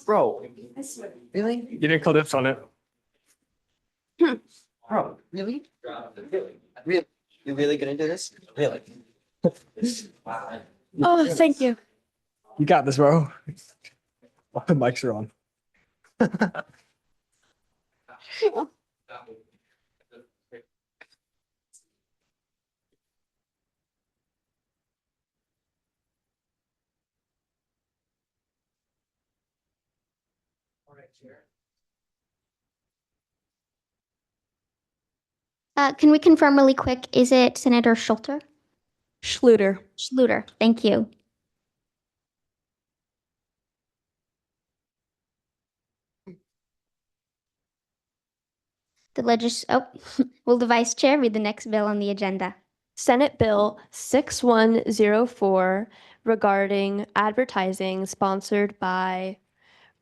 Bro, really? You didn't call dibs on it. Bro, really? Really? You're really gonna do this? Really? Oh, thank you. You got this, bro. The mics are on. Can we confirm really quick? Is it Senator Schulter? Schluter. Schluter. Thank you. Will the vice chair read the next bill on the agenda? Senate Bill 6104 regarding advertising sponsored by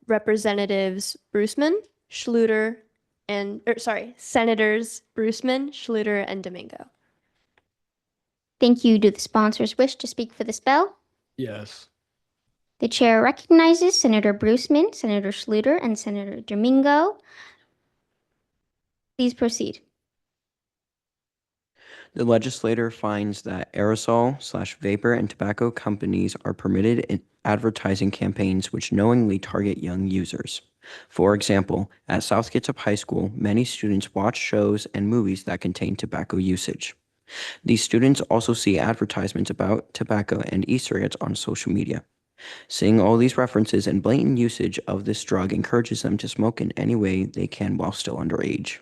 Representatives Bussman, Schluter, Senators Bussman, Schluter, and Domingo. Thank you. Do the sponsors wish to speak for this bill? Yes. The chair recognizes Senator Bussman, Senator Schluter, and Senator Domingo. Please proceed. The legislator finds that aerosol/vapor and tobacco companies are permitted in advertising campaigns which knowingly target young users. For example, at South Kitsap High School, many students watch shows and movies that contain tobacco usage. These students also see advertisements about tobacco and e-cigarettes on social media. Seeing all these references and blatant usage of this drug encourages them to smoke in any way they can while still underage.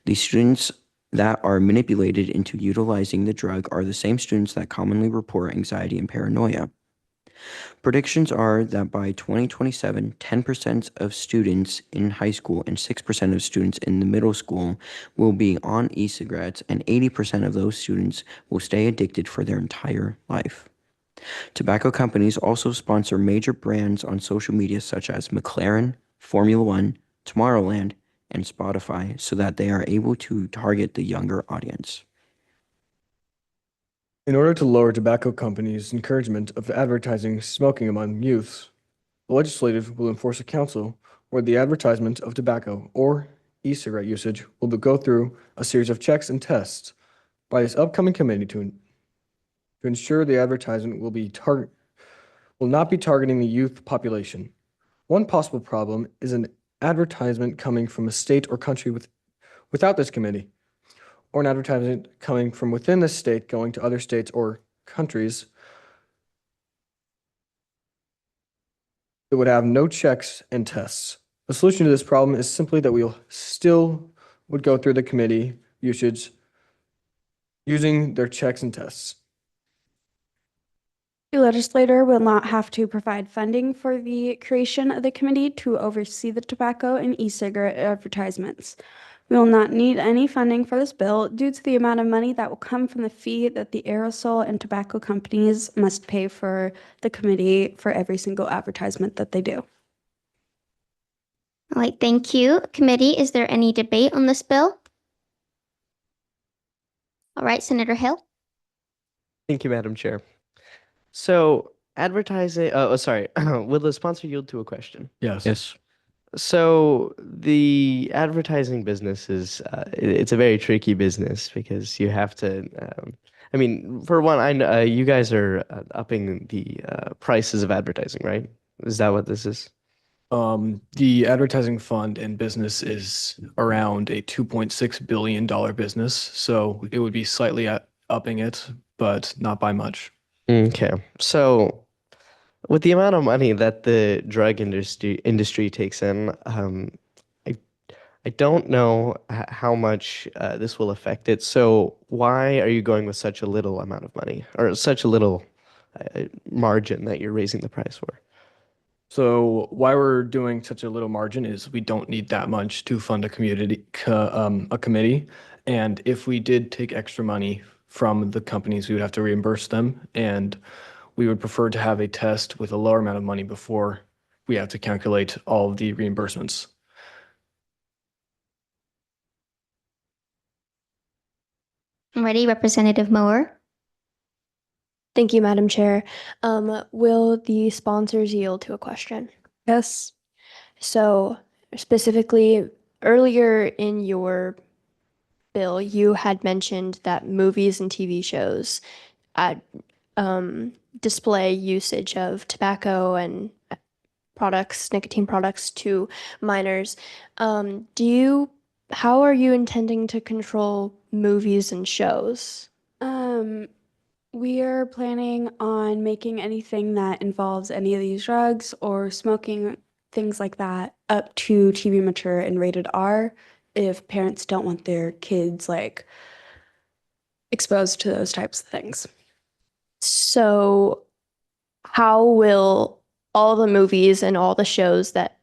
These students that are manipulated into utilizing the drug are the same students that commonly report anxiety and paranoia. Predictions are that by 2027, 10% of students in high school and 6% of students in the middle school will be on e-cigarettes, and 80% of those students will stay addicted for their entire life. Tobacco companies also sponsor major brands on social media such as McLaren, Formula One, Tomorrowland, and Spotify so that they are able to target the younger audience. In order to lower tobacco companies' encouragement of advertising smoking among youths, the legislative will enforce a council where the advertisement of tobacco or e-cigarette usage will go through a series of checks and tests by this upcoming committee to ensure the advertisement will not be targeting the youth population. One possible problem is an advertisement coming from a state or country without this committee, or an advertisement coming from within the state going to other states or countries that would have no checks and tests. The solution to this problem is simply that we'll still would go through the committee usage using their checks and tests. The legislator will not have to provide funding for the creation of the committee to oversee the tobacco and e-cigarette advertisements. We will not need any funding for this bill due to the amount of money that will come from the fee that the aerosol and tobacco companies must pay for the committee for every single advertisement that they do. All right, thank you. Committee, is there any debate on this bill? All right, Senator Hill. Thank you, Madam Chair. So advertising, will the sponsor yield to a question? Yes. Yes. So the advertising business is, it's a very tricky business because you have to, I mean, for one, I know you guys are upping the prices of advertising, right? Is that what this is? The advertising fund and business is around a $2.6 billion business, so it would be slightly upping it, but not by much. Okay. So with the amount of money that the drug industry takes in, I I don't know how much this will affect it. So why are you going with such a little amount of money or such a little margin that you're raising the price for? So why we're doing such a little margin is we don't need that much to fund a committee. And if we did take extra money from the companies, we would have to reimburse them. And we would prefer to have a test with a lower amount of money before we have to calculate all of the reimbursements. Ready, Representative Moore. Thank you, Madam Chair. Will the sponsors yield to a question? Yes. So specifically, earlier in your bill, you had mentioned that movies and TV shows display usage of tobacco and products, nicotine products to minors. How are you intending to control movies and shows? We are planning on making anything that involves any of these drugs or smoking, things like that, up to TV mature and rated R if parents don't want their kids like exposed to those types of things. So, how will all the movies and all the shows that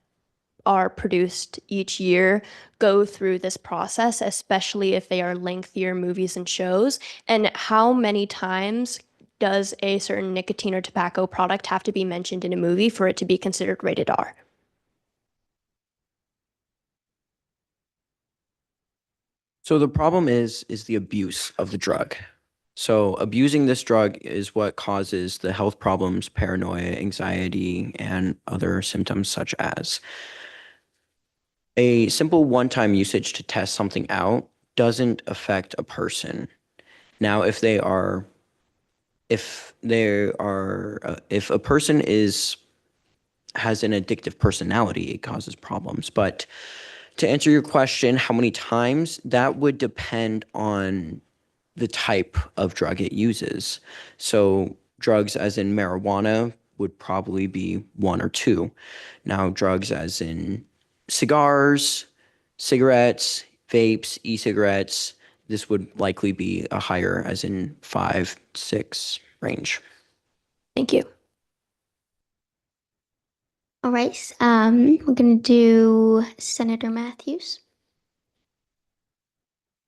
are produced each year go through this process, especially if they are lengthier movies and shows? And how many times does a certain nicotine or tobacco product have to be mentioned in a movie for it to be considered rated R? So the problem is the abuse of the drug. So abusing this drug is what causes the health problems, paranoia, anxiety, and other symptoms such as a simple one-time usage to test something out doesn't affect a person. Now, if a person has an addictive personality, it causes problems. But to answer your question, how many times, that would depend on the type of drug it uses. So drugs as in marijuana would probably be one or two. Now, drugs as in cigars, cigarettes, vapes, e-cigarettes, this would likely be a higher, as in 5, 6 range. Thank you. All right, we're going to do Senator Matthews.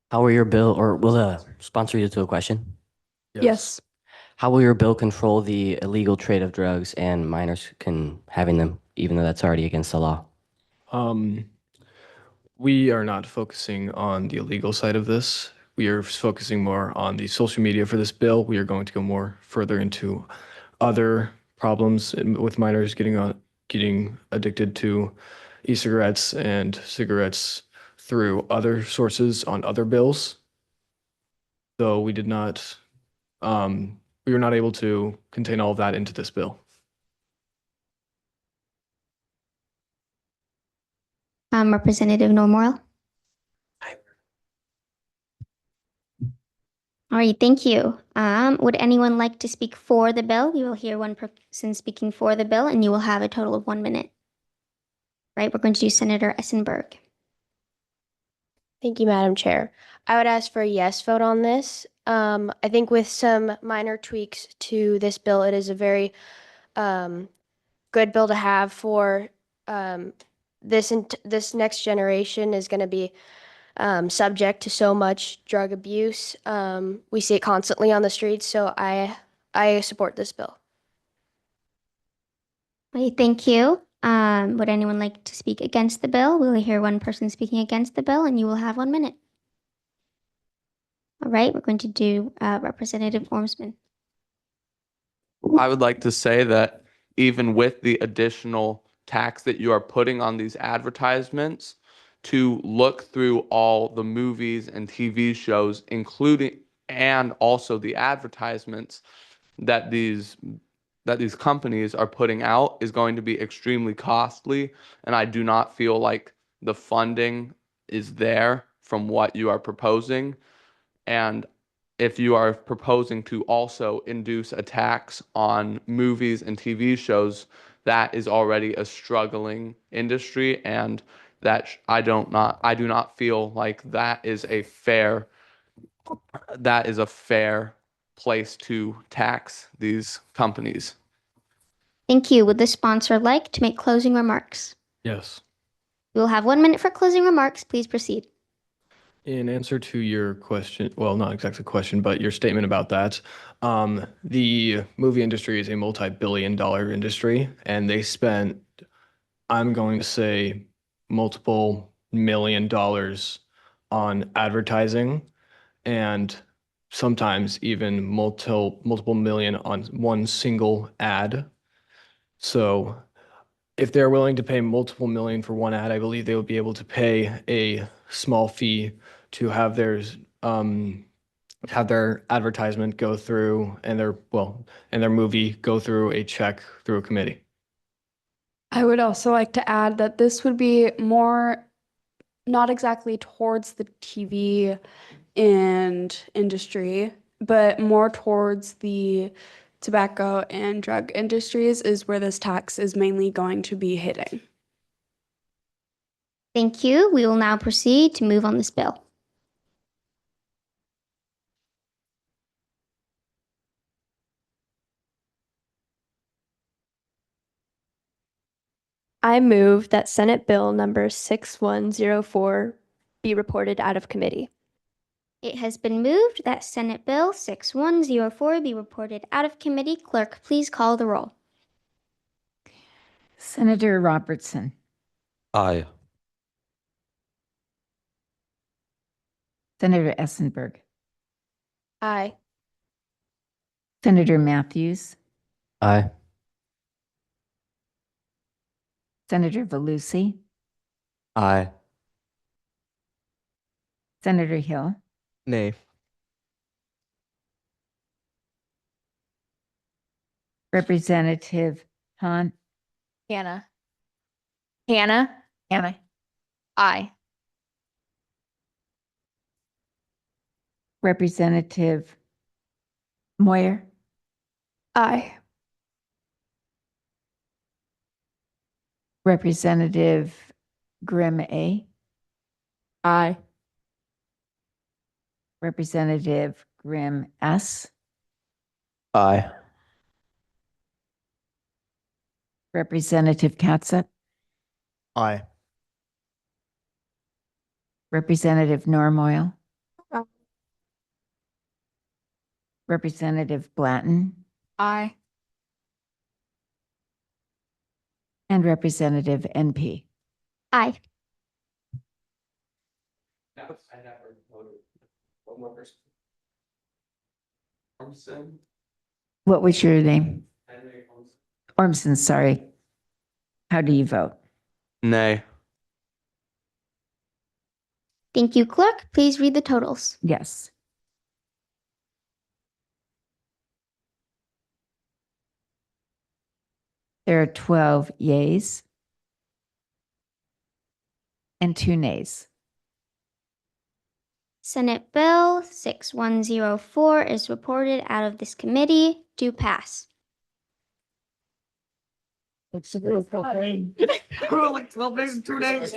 How will your bill, or will the sponsor yield to a question? Yes. How will your bill control the illegal trade of drugs and minors having them, even though that's already against the law? We are not focusing on the illegal side of this. We are focusing more on the social media for this bill. We are going to go more further into other problems with minors getting addicted to e-cigarettes and cigarettes through other sources on other bills. So we were not able to contain all of that into this bill. Representative Normoyle. All right, thank you. Would anyone like to speak for the bill? You will hear one person speaking for the bill, and you will have a total of 1 minute. Right, we're going to do Senator Essenberg. Thank you, Madam Chair. I would ask for a yes vote on this. I think with some minor tweaks to this bill, it is a very good bill to have for this next generation is going to be subject to so much drug abuse. We see it constantly on the streets, so I support this bill. Right, thank you. Would anyone like to speak against the bill? We will hear one person speaking against the bill, and you will have 1 minute. All right, we're going to do Representative Ormsman. I would like to say that even with the additional tax that you are putting on these advertisements, to look through all the movies and TV shows, including and also the advertisements that these companies are putting out is going to be extremely costly, and I do not feel like the funding is there from what you are proposing. And if you are proposing to also induce a tax on movies and TV shows, that is already a struggling industry, and I do not feel like that is a fair place to tax these companies. Thank you. Would the sponsor like to make closing remarks? Yes. We will have 1 minute for closing remarks. Please proceed. In answer to your question, well, not exactly question, but your statement about that, the movie industry is a multi-billion-dollar industry, and they spent, I'm going to say, multiple $1 million on advertising, and sometimes even multiple million on one single ad. So if they're willing to pay multiple million for one ad, I believe they would be able to pay a small fee to have their advertisement go through and their movie go through a check through a committee. I would also like to add that this would be more not exactly towards the TV and industry, but more towards the tobacco and drug industries is where this tax is mainly going to be hitting. Thank you. We will now proceed to move on this bill. I move that Senate Bill number 6104 be reported out of committee. It has been moved that Senate Bill 6104 be reported out of committee. Clerk, please call the roll. Senator Robertson, Aye. Senator Essenberg, Aye. Senator Matthews, Aye. Senator Volusi, Aye. Senator Hill, Nay. Representative Hahn, Hannah. Anna, Aye. Representative Moyer, Aye. Representative Grimm A, Aye. Representative Grimm S, Aye. Representative Katzet, Aye. Representative Normoyle, Aye. Representative Blatton, Aye. and Representative NP. Aye. What was your name? Ormson, sorry. How do you vote? Nay. Thank you, clerk. Please read the totals. Yes. There are 12 yeas and 2 nays. Senate Bill 6104 is reported out of this committee to pass. Like 12 days in 2 days.